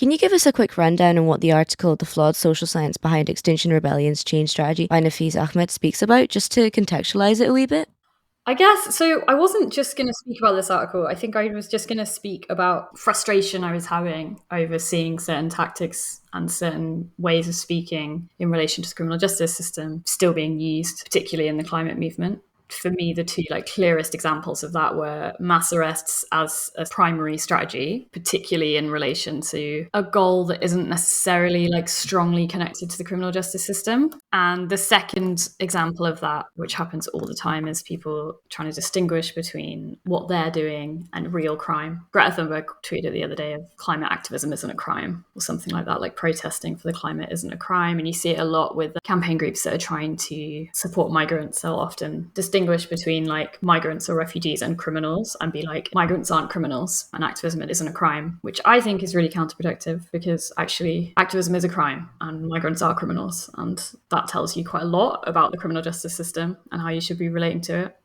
Can you give us a quick rundown on what the article The Flawed Social Science Behind Extinction Rebellion's Change Strategy by Nafees Ahmed speaks about, just to contextualise it a wee bit? I guess so. I wasn't just going to speak about this article. I think I was just going to speak about frustration I was having over seeing certain tactics and certain ways of speaking in relation to the criminal justice system still being used, particularly in the climate movement. For me, the two clearest examples of that were mass arrests as a primary strategy, particularly in relation to a goal that isn't necessarily strongly connected to the criminal justice system. And the second example of that, which happens all the time, is people trying to distinguish between what they're doing and real crime. Greta Thunberg tweeted the other day of climate activism isn't a crime, or something like that, like protesting for the climate isn't a crime. And you see it a lot with campaign groups that are trying to support migrants. They'll often distinguish between migrants or refugees and criminals and be like, migrants aren't criminals and activism isn't a crime, which I think is really counterproductive, because actually activism is a crime and migrants are criminals. And that tells you quite a lot about the criminal justice system and how you should be relating to it.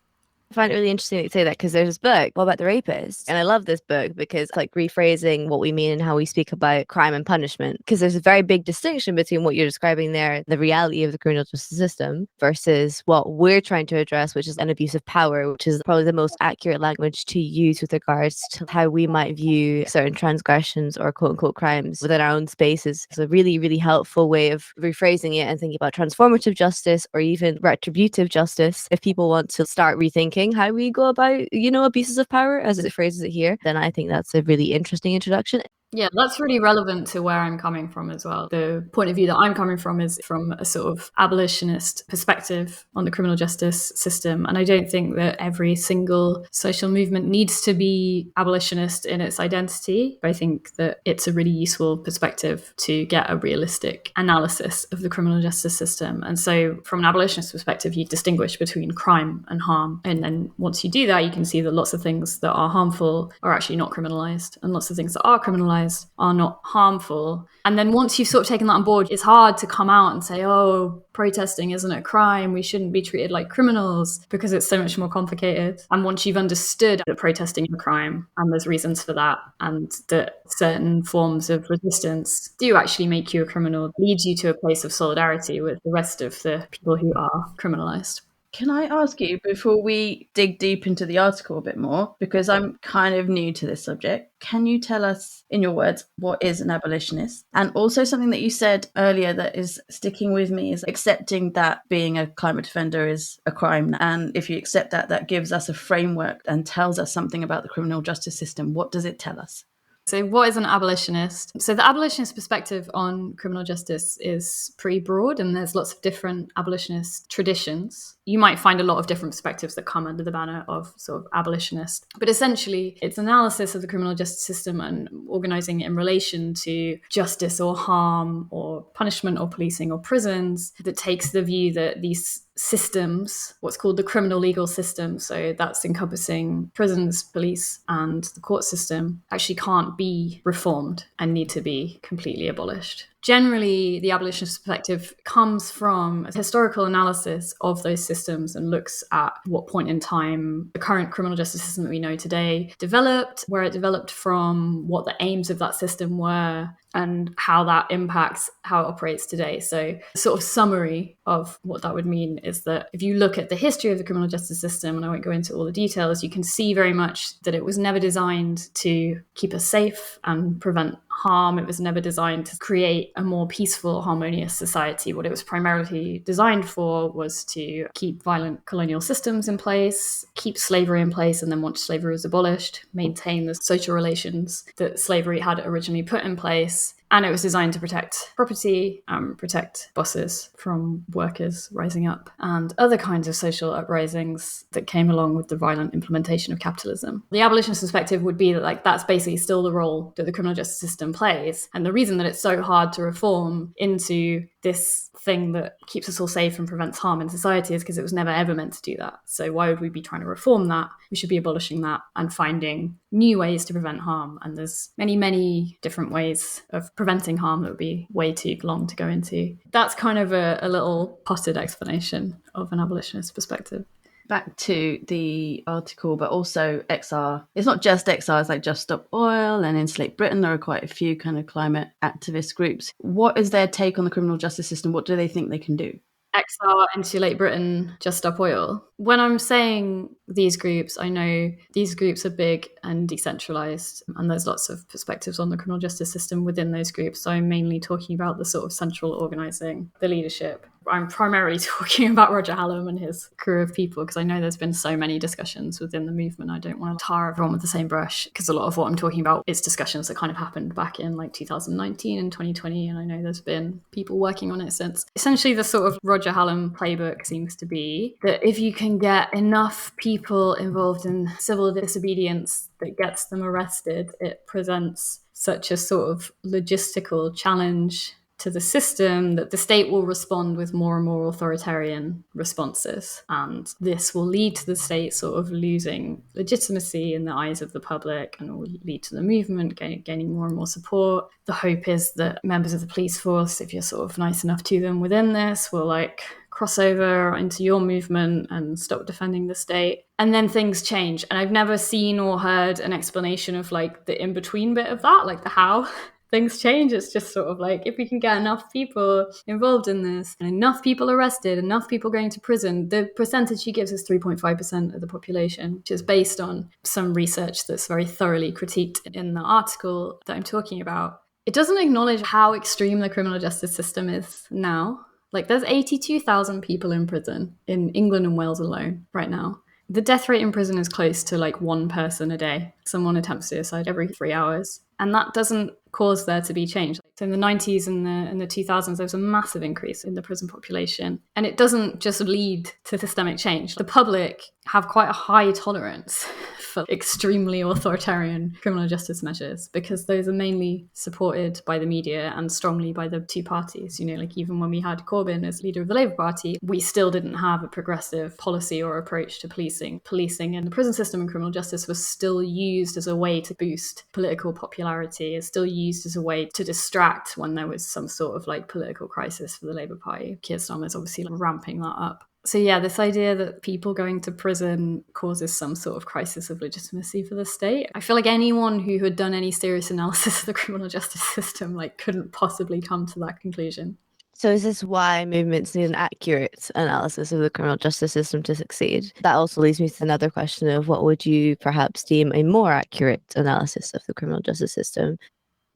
I find it really interesting that you say that, because there's this book all about the rapist. And I love this book because it's rephrasing what we mean and how we speak about crime and punishment. Because there's a very big distinction between what you're describing there, the reality of the criminal justice system, versus what we're trying to address, which is an abuse of power, which is probably the most accurate language to use with regards to how we might view certain transgressions or quote unquote crimes within our own spaces. It's a really, really helpful way of rephrasing it and thinking about transformative justice or even retributive justice. If people want to start rethinking how we go about, abuses of power, as it phrases it here, then I think that's a really interesting introduction. Yeah, that's really relevant to where I'm coming from as well. The point of view that I'm coming from is from a sort of abolitionist perspective on the criminal justice system. And I don't think that every single social movement needs to be abolitionist in its identity. I think that it's a really useful perspective to get a realistic analysis of the criminal justice system. And so from an abolitionist perspective, you distinguish between crime and harm. And then once you do that, you can see that lots of things that are harmful are actually not criminalized, and lots of things that are criminalized are not harmful. And then once you've sort of taken that on board, it's hard to come out and say, oh, protesting isn't a crime, we shouldn't be treated like criminals, because it's so much more complicated. And once you've understood that protesting is a crime and there's reasons for that, and that certain forms of resistance do actually make you a criminal, leads you to a place of solidarity with the rest of the people who are criminalized. Can I ask you, before we dig deep into the article a bit more, because I'm kind of new to this subject, can you tell us, in your words, what is an abolitionist? And also something that you said earlier that is sticking with me is accepting that being a climate defender is a crime. And if you accept that, that gives us a framework and tells us something about the criminal justice system. What does it tell us? So what is an abolitionist? So the abolitionist perspective on criminal justice is pretty broad, and there's lots of different abolitionist traditions. You might find a lot of different perspectives that come under the banner of sort of abolitionist. But essentially, it's analysis of the criminal justice system and organising it in relation to justice or harm or punishment or policing or prisons, that takes the view that these systems, what's called the criminal legal system, so that's encompassing prisons, police, and the court system, actually can't be reformed and need to be completely abolished. Generally, the abolitionist perspective comes from a historical analysis of those systems and looks at what point in time the current criminal justice system that we know today developed, where it developed from, what the aims of that system were, and how that impacts how it operates today. So a sort of summary of what that would mean is that if you look at the history of the criminal justice system, and I won't go into all the details, you can see very much that it was never designed to keep us safe and prevent harm. It was never designed to create a more peaceful, harmonious society. What it was primarily designed for was to keep violent colonial systems in place, keep slavery in place, and then once slavery was abolished, maintain the social relations that slavery had originally put in place. And it was designed to protect property, protect bosses from workers rising up, and other kinds of social uprisings that came along with the violent implementation of capitalism. The abolitionist perspective would be that that's basically still the role that the criminal justice system plays. And the reason that it's so hard to reform into this thing that keeps us all safe and prevents harm in society is because it was never ever meant to do that. So why would we be trying to reform that? We should be abolishing that and finding new ways to prevent harm. And there's many, many different ways of preventing harm that would be way too long to go into. That's kind of a little potted explanation of an abolitionist perspective. back to the article, but also XR. It's not just XR, it's like Just Stop Oil and Insulate Britain. There are quite a few kind of climate activist groups. What is their take on the criminal justice system? What do they think they can do? XR, Insulate Britain, Just Stop Oil. When I'm saying these groups, I know these groups are big and decentralized, and there's lots of perspectives on the criminal justice system within those groups. So I'm mainly talking about the sort of central organizing, the leadership. I'm primarily talking about Roger Hallam and his crew of people, because I know there's been so many discussions within the movement. I don't want to tar everyone with the same brush, because a lot of what I'm talking about is discussions that kind of happened back in like 2019 and 2020, and I know there's been people working on it since. Essentially, the sort of Roger Hallam playbook seems to be that if you can get enough people involved in civil disobedience that gets them arrested, it presents such a sort of logistical challenge to the system that the state will respond with more and more authoritarian responses. And this will lead to the state sort of losing legitimacy in the eyes of the public, and will lead to the movement gaining more and more support. The hope is that members of the police force, if you're sort of nice enough to them within this, will like cross over into your movement and stop defending the state. And then things change. And I've never seen or heard an explanation of like the in-between bit of that, like the how things change. It's just sort of like, if we can get enough people involved in this and enough people arrested, enough people going to prison, the percentage he gives is 3.5% of the population, which is based on some research that's very thoroughly critiqued in the article that I'm talking about. It doesn't acknowledge how extreme the criminal justice system is now. Like, there's 82,000 people in prison in England and Wales alone right now. The death rate in prison is close to like one person a day. Someone attempts suicide every 3 hours. And that doesn't cause there to be change. So in the 90s and the 2000s, there was a massive increase in the prison population. And it doesn't just lead to systemic change. The public have quite a high tolerance for extremely authoritarian criminal justice measures, because those are mainly supported by the media and strongly by the two parties. You know, like even when we had Corbyn as leader of the Labour Party, we still didn't have a progressive policy or approach to policing. Policing and the prison system and criminal justice was still used as a way to boost political popularity, is still used as a way to distract when there was some sort of like political crisis for the Labour Party. Keir Starmer's obviously like ramping that up. So yeah, this idea that people going to prison causes some sort of crisis of legitimacy for the state. I feel like anyone who had done any serious analysis of the criminal justice system like couldn't possibly come to that conclusion. So is this why movements need an accurate analysis of the criminal justice system to succeed? That also leads me to another question of what would you perhaps deem a more accurate analysis of the criminal justice system?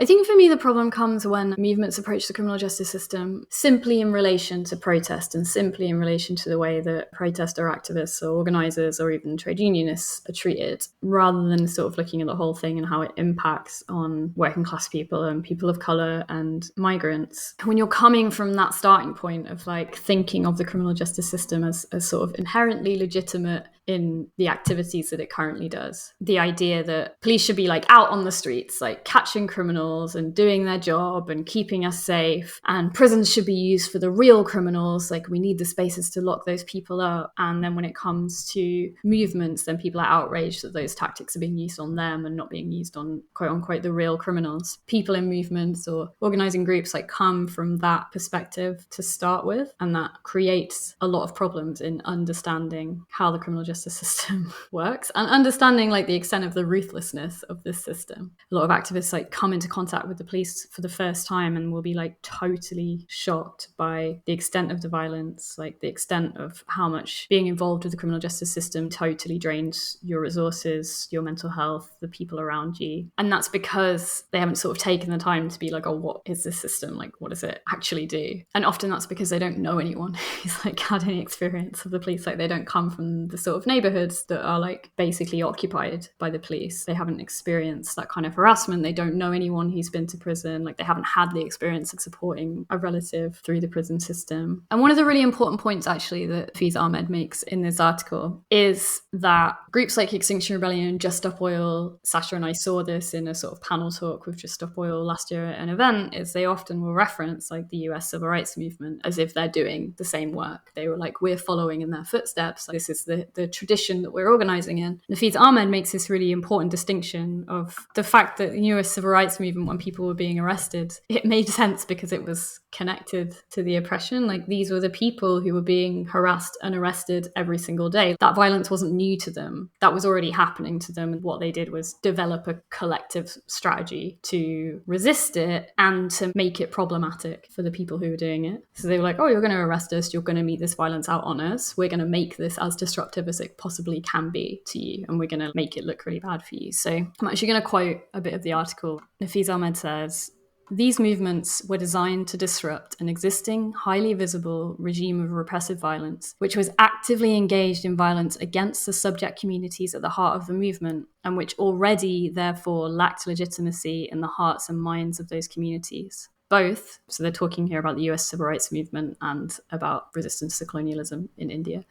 I think for me, the problem comes when movements approach the criminal justice system simply in relation to protest and simply in relation to the way that protester activists or organisers or even trade unionists are treated, rather than sort of looking at the whole thing and how it impacts on working class people and people of colour and migrants. When you're coming from that starting point of like thinking of the criminal justice system as sort of inherently legitimate in the activities that it currently does, the idea that police should be like out on the streets, like catching criminals and doing their job and keeping us safe, and prisons should be used for the real criminals, like we need the spaces to lock those people up. And then when it comes to movements, then people are outraged that those tactics are being used on them and not being used on quote unquote the real criminals. People in movements or organising groups like come from that perspective to start with, and that creates a lot of problems in understanding how the criminal justice system works and understanding like the extent of the ruthlessness of this system. A lot of activists like come into contact with the police for the first time and will be like totally shocked by the extent of the violence, like the extent of how much being involved with the criminal justice system totally drains your resources, your mental health, the people around you. And that's because they haven't sort of taken the time to be like, oh, what is this system? Like, what does it actually do? And often that's because they don't know anyone who's like had any experience of the police. Like they don't come from the sort of neighborhoods that are like basically occupied by the police. They haven't experienced that kind of harassment. They don't know anyone who's been to prison. Like they haven't had the experience of supporting a relative through the prison system. And one of the really important points actually that Fiz Ahmed makes in this article is that groups like Extinction Rebellion, Just Stop Oil, Sasha and I saw this in a sort of panel talk with Just Stop Oil last year at an event, is they often will reference like the US civil rights movement as if they're doing the same work. They were like, we're following in their footsteps. This is the tradition that we're organizing in. Nafeez Ahmed makes this really important distinction of the fact that in the US civil rights movement, when people were being arrested, it made sense because it was connected to the oppression. Like, these were the people who were being harassed and arrested every single day. That violence wasn't new to them. That was already happening to them. And what they did was develop a collective strategy to resist it and to make it problematic for the people who were doing it. So they were like, oh, you're going to arrest us. You're going to meet this violence out on us. We're going to make this as disruptive as it possibly can be to you. And we're going to make it look really bad for you. So I'm actually going to quote a bit of the article. Nafeez Ahmed says, these movements were designed to disrupt an existing, highly visible regime of repressive violence, which was actively engaged in violence against the subject communities at the heart of the movement, and which already, therefore, lacked legitimacy in the hearts and minds of those communities. Both, so they're talking here about the US civil rights movement and about resistance to colonialism in India.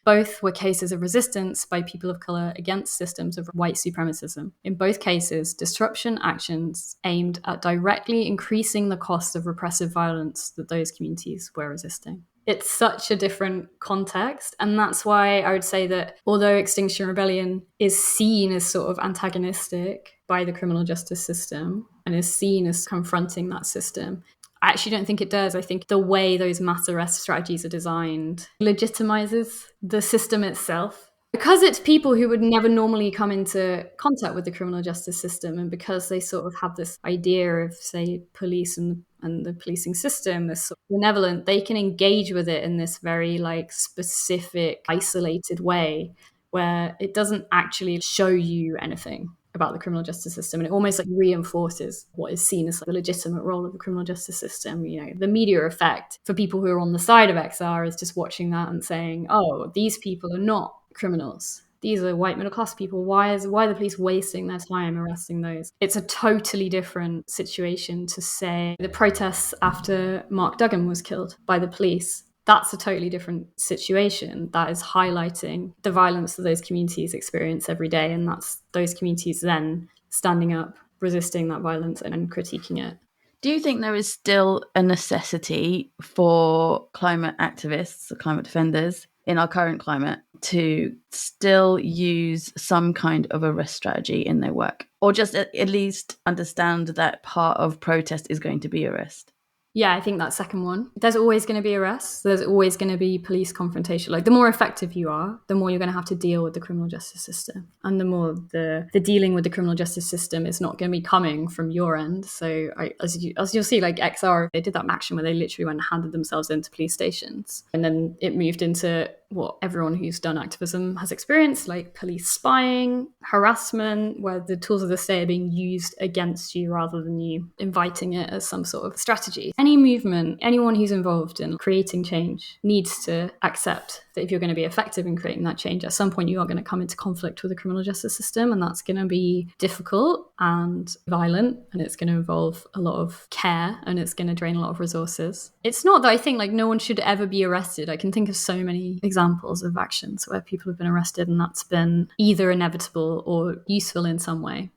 Both were cases of resistance by people of colour against systems of white supremacism. In both cases, disruption actions aimed at directly increasing the cost of repressive violence that those communities were resisting. It's such a different context. And that's why I would say that although Extinction Rebellion is seen as sort of antagonistic by the criminal justice system and is seen as confronting that system, I actually don't think it does. I think the way those mass arrest strategies are designed legitimizes the system itself. Because it's people who would never normally come into contact with the criminal justice system, and because they sort of have this idea of, say, police and the policing system, this sort of benevolent, they can engage with it in this very like specific, isolated way where it doesn't actually show you anything about the criminal justice system, and it almost like reinforces what is seen as like the legitimate role of the criminal justice system. You know, the media effect for people who are on the side of XR is just watching that and saying, oh, these people are not criminals. These are white middle class people. Why are the police wasting their time arresting those? It's a totally different situation to say the protests after Mark Duggan was killed by the police. That's a totally different situation that is highlighting the violence that those communities experience every day. And that's those communities then standing up, resisting that violence and critiquing it. Do you think there is still a necessity for climate activists, or climate defenders in our current climate to still use some kind of arrest strategy in their work? Or just at least understand that part of protest is going to be arrest? Yeah, I think that second one. There's always going to be arrests. There's always going to be police confrontation. Like, the more effective you are, the more you're going to have to deal with the criminal justice system. And the more the dealing with the criminal justice system is not going to be coming from your end. So as you'll see, like XR, they did that action where they literally went and handed themselves into police stations. And then it moved into what everyone who's done activism has experienced, like police spying, harassment, where the tools of the state are being used against you rather than you inviting it as some sort of strategy. Any movement, anyone who's involved in creating change needs to accept that if you're going to be effective in creating that change, at some point you are going to come into conflict with the criminal justice system, and that's going to be difficult and violent, and it's going to involve a lot of care, and it's going to drain a lot of resources. It's not that I think like no one should ever be arrested. I can think of so many examples of actions where people have been arrested and that's been either inevitable or useful in some way.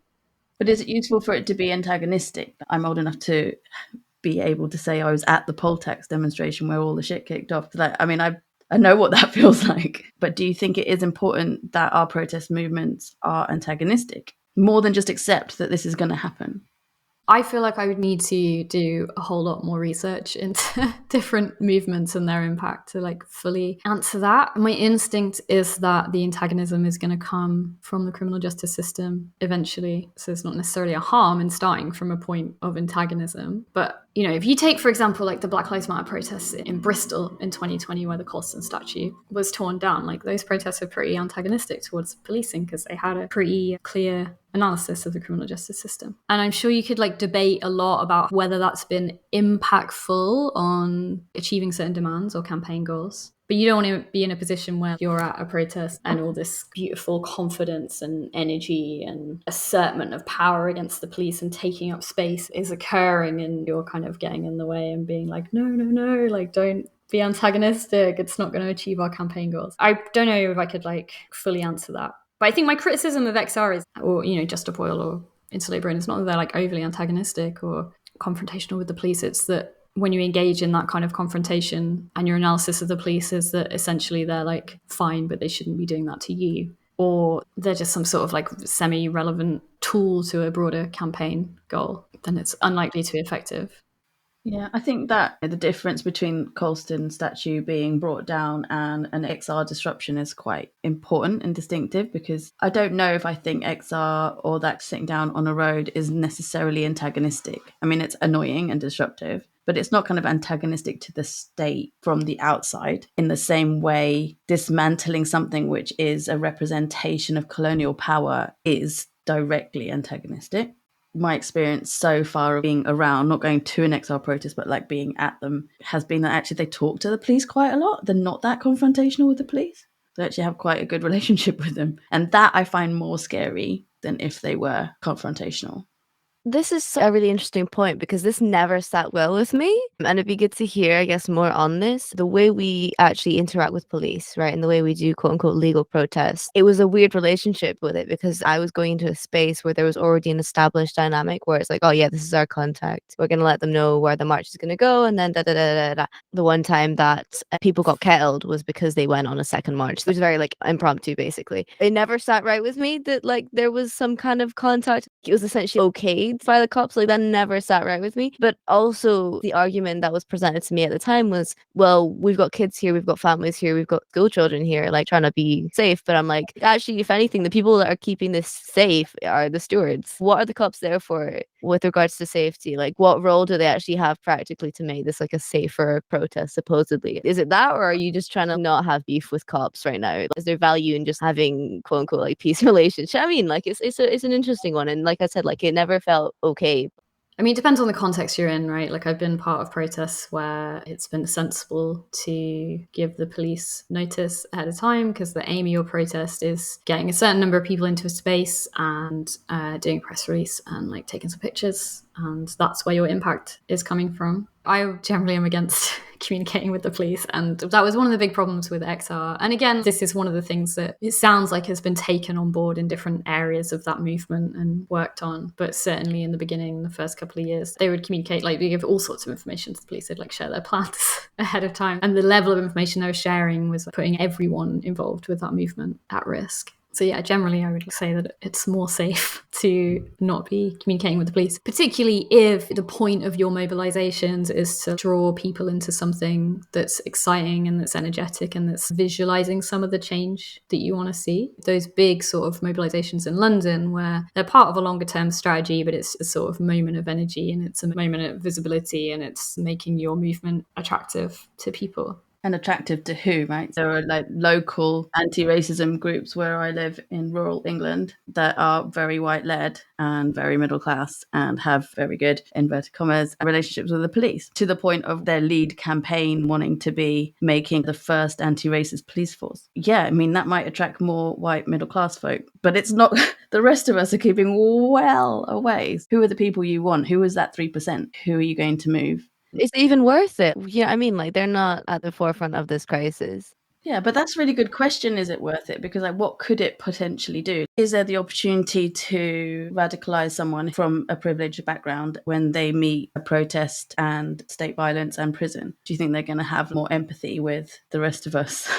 But is it useful for it to be antagonistic? I'm old enough to be able to say I was at the poll tax demonstration where all the shit kicked off. I know what that feels like. But do you think it is important that our protest movements are antagonistic, more than just accept that this is going to happen? I feel like I would need to do a whole lot more research into different movements and their impact to like fully answer that. My instinct is that the antagonism is going to come from the criminal justice system eventually. So it's not necessarily a harm in starting from a point of antagonism. But, you know, if you take, for example, like the Black Lives Matter protests in Bristol in 2020, where the Colston statue was torn down, like those protests are pretty antagonistic towards policing because they had a pretty clear analysis of the criminal justice system. And I'm sure you could like debate a lot about whether that's been impactful on achieving certain demands or campaign goals. But you don't want to be in a position where you're at a protest and all this beautiful confidence and energy and assertment of power against the police and taking up space is occurring, and you're kind of getting in the way and being like, no, like don't be antagonistic. It's not going to achieve our campaign goals. I don't know if I could like fully answer that. But I think my criticism of XR is, or, you know, Just Stop Oil or Insulate Britain, it's not that they're like overly antagonistic or confrontational with the police. It's that when you engage in that kind of confrontation and your analysis of the police is that essentially they're like fine, but they shouldn't be doing that to you, or they're just some sort of like semi-relevant tool to a broader campaign goal, then it's unlikely to be effective. Yeah, I think that the difference between Colston statue being brought down and an XR disruption is quite important and distinctive, because I don't know if I think XR or that sitting down on a road is necessarily antagonistic. I mean, it's annoying and disruptive, but it's not kind of antagonistic to the state from the outside in the same way dismantling something which is a representation of colonial power is directly antagonistic. My experience so far of being around, not going to an XR protest, but like being at them, has been that actually they talk to the police quite a lot. They're not that confrontational with the police. They actually have quite a good relationship with them. And that I find more scary than if they were confrontational. This is a really interesting point because this never sat well with me. And it'd be good to hear, I guess, more on this. The way we actually interact with police, right? And the way we do quote unquote legal protests. It was a weird relationship with it because I was going into a space where there was already an established dynamic where it's like, oh yeah, this is our contact. We're going to let them know where the march is going to go. And then da da da da da. The one time that people got kettled was because they went on a second march. It was very like impromptu, basically. It never sat right with me that like there was some kind of contact. It was essentially okay by the cops. Like that never sat right with me. But also the argument that was presented to me at the time was, well, we've got kids here, we've got families here, we've got school children here, like trying to be safe. But I'm like, actually, if anything, the people that are keeping this safe are the stewards. What are the cops there for with regards to safety? Like what role do they actually have practically to make this like a safer protest, supposedly? Is it that, or are you just trying to not have beef with cops right now? Is there value in just having quote unquote like peace relationship? I mean, like it's an interesting one. And like I said, like it never felt okay. I mean, it depends on the context you're in, right? Like I've been part of protests where it's been sensible to give the police notice ahead of time because the aim of your protest is getting a certain number of people into a space and doing a press release and like taking some pictures. And that's where your impact is coming from. I generally am against communicating with the police, and that was one of the big problems with XR. And again, this is one of the things that it sounds like has been taken on board in different areas of that movement and worked on. But certainly in the beginning, the first couple of years, they would communicate, like they give all sorts of information to the police. They'd like share their plans ahead of time. And the level of information they were sharing was putting everyone involved with that movement at risk. So yeah, generally I would say that it's more safe to not be communicating with the police, particularly if the point of your mobilizations is to draw people into something that's exciting and that's energetic and that's visualizing some of the change that you want to see. Those big sort of mobilizations in London where they're part of a longer term strategy, but it's a sort of moment of energy and it's a moment of visibility and it's making your movement attractive to people. And attractive to who, right? There are like local anti-racism groups where I live in rural England that are very white-led and very middle class and have very good, inverted commas, relationships with the police, to the point of their lead campaign wanting to be making the first anti-racist police force. Yeah, I mean, that might attract more white middle class folk, but it's not. The rest of us are keeping well away. Who are the people you want? Who is that 3%? Who are you going to move? Is it even worth it? Yeah, I mean, like they're not at the forefront of this crisis. Yeah, but that's a really good question. Is it worth it? Because like, what could it potentially do? Is there the opportunity to radicalize someone from a privileged background when they meet a protest and state violence and prison? Do you think they're going to have more empathy with the rest of us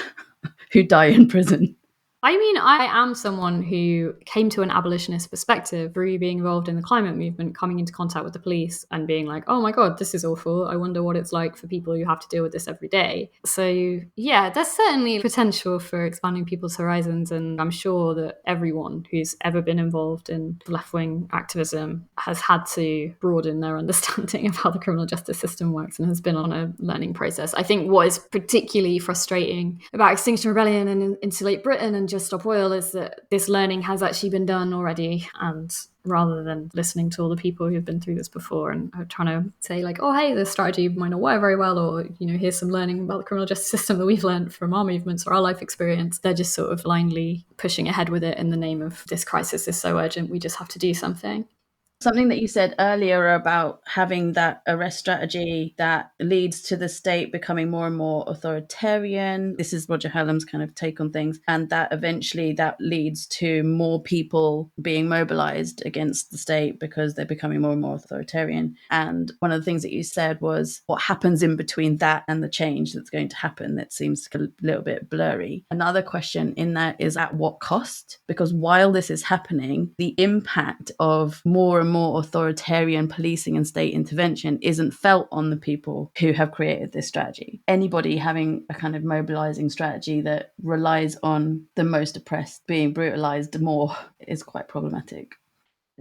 who die in prison? I mean, I am someone who came to an abolitionist perspective through being involved in the climate movement, coming into contact with the police and being like, oh my God, this is awful. I wonder what it's like for people who have to deal with this every day. So yeah, there's certainly potential for expanding people's horizons. And I'm sure that everyone who's ever been involved in left-wing activism has had to broaden their understanding of how the criminal justice system works and has been on a learning process. I think what is particularly frustrating about Extinction Rebellion and Insulate Britain and Just Stop Oil is that this learning has actually been done already, and rather than listening to all the people who've been through this before and trying to say like, oh hey, this strategy might not work very well, or here's some learning about the criminal justice system that we've learned from our movements or our life experience, they're just sort of blindly pushing ahead with it in the name of this crisis is so urgent, we just have to do something. Something that you said earlier about having that arrest strategy that leads to the state becoming more and more authoritarian. This is Roger Hallam's kind of take on things. And that eventually that leads to more people being mobilized against the state because they're becoming more and more authoritarian. And one of the things that you said was what happens in between that and the change that's going to happen that seems a little bit blurry. Another question in that is at what cost? Because while this is happening, the impact of more and more authoritarian policing and state intervention isn't felt on the people who have created this strategy. Anybody having a kind of mobilizing strategy that relies on the most oppressed being brutalized more is quite problematic.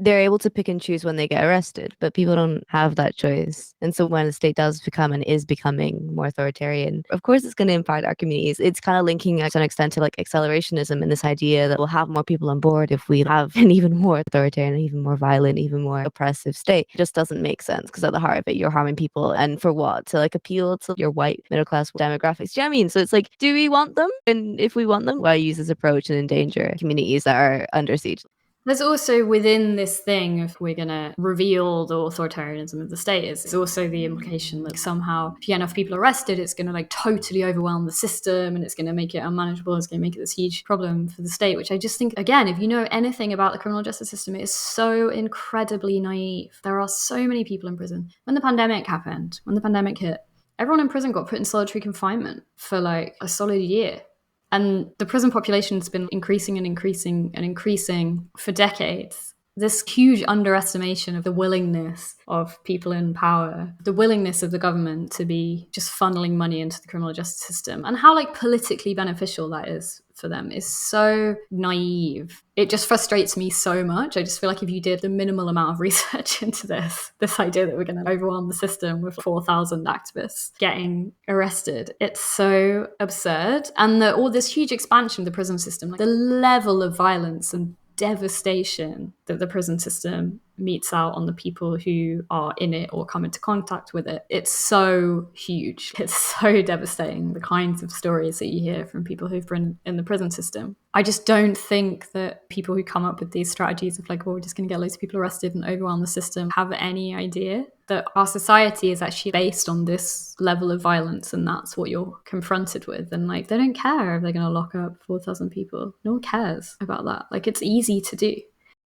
They're able to pick and choose when they get arrested, but people don't have that choice. And so when the state does become and is becoming more authoritarian, of course it's going to impact our communities. It's kind of linking to an extent to like accelerationism and this idea that we'll have more people on board if we have an even more authoritarian, even more violent, even more oppressive state. It just doesn't make sense because at the heart of it, you're harming people. And for what? To like appeal to your white middle class demographics. Do you know what I mean? So it's like, do we want them? And if we want them, why use this approach and endanger communities that are under siege? There's also within this thing, if we're going to reveal the authoritarianism of the state, is also the implication that somehow if you get enough people arrested, it's going to like totally overwhelm the system and it's going to make it unmanageable. It's going to make it this huge problem for the state, which I just think, again, if you know anything about the criminal justice system, it is so incredibly naive. There are so many people in prison. When the pandemic happened, when the pandemic hit, everyone in prison got put in solitary confinement for like a solid year. And the prison population has been increasing and increasing and increasing for decades. This huge underestimation of the willingness of people in power, the willingness of the government to be just funneling money into the criminal justice system, and how like politically beneficial that is for them is so naive. It just frustrates me so much. I just feel like if you did the minimal amount of research into this idea that we're going to overwhelm the system with 4,000 activists getting arrested, it's so absurd. And all this huge expansion of the prison system, like the level of violence and devastation that the prison system metes out on the people who are in it or come into contact with it, it's so huge. It's so devastating, the kinds of stories that you hear from people who've been in the prison system. I just don't think that people who come up with these strategies of like, well, we're just going to get loads of people arrested and overwhelm the system have any idea that our society is actually based on this level of violence, and that's what you're confronted with. And like, they don't care if they're going to lock up 4,000 people. No one cares about that. Like, it's easy to do.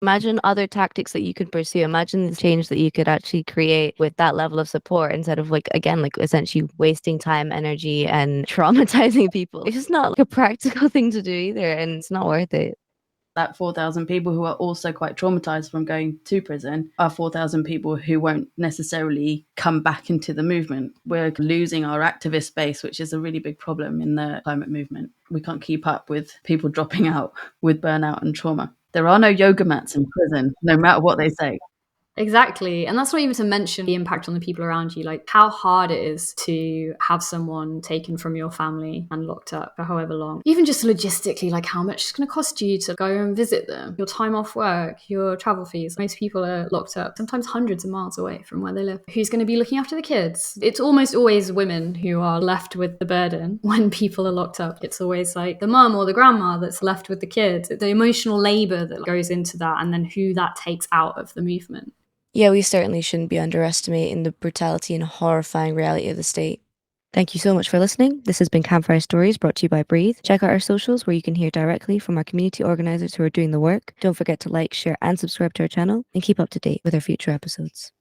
Imagine other tactics that you could pursue. Imagine the change that you could actually create with that level of support instead of like, again, like essentially wasting time, energy and traumatizing people. It's just not like a practical thing to do either, and it's not worth it. That 4,000 people who are also quite traumatized from going to prison are 4,000 people who won't necessarily come back into the movement. We're losing our activist space, which is a really big problem in the climate movement. We can't keep up with people dropping out with burnout and trauma. There are no yoga mats in prison, no matter what they say. Exactly. And that's not even to mention the impact on the people around you, like how hard it is to have someone taken from your family and locked up for however long. Even just logistically, like how much it's going to cost you to go and visit them, your time off work, your travel fees. Most people are locked up, sometimes hundreds of miles away from where they live. Who's going to be looking after the kids? It's almost always women who are left with the burden when people are locked up. It's always like the mum or the grandma that's left with the kids. The emotional labor that goes into that, and then who that takes out of the movement. Yeah, we certainly shouldn't be underestimating the brutality and horrifying reality of the state. Thank you so much for listening. This has been Campfire Stories, brought to you by Breathe. Check out our socials where you can hear directly from our community organisers who are doing the work. Don't forget to like, share and subscribe to our channel, and keep up to date with our future episodes.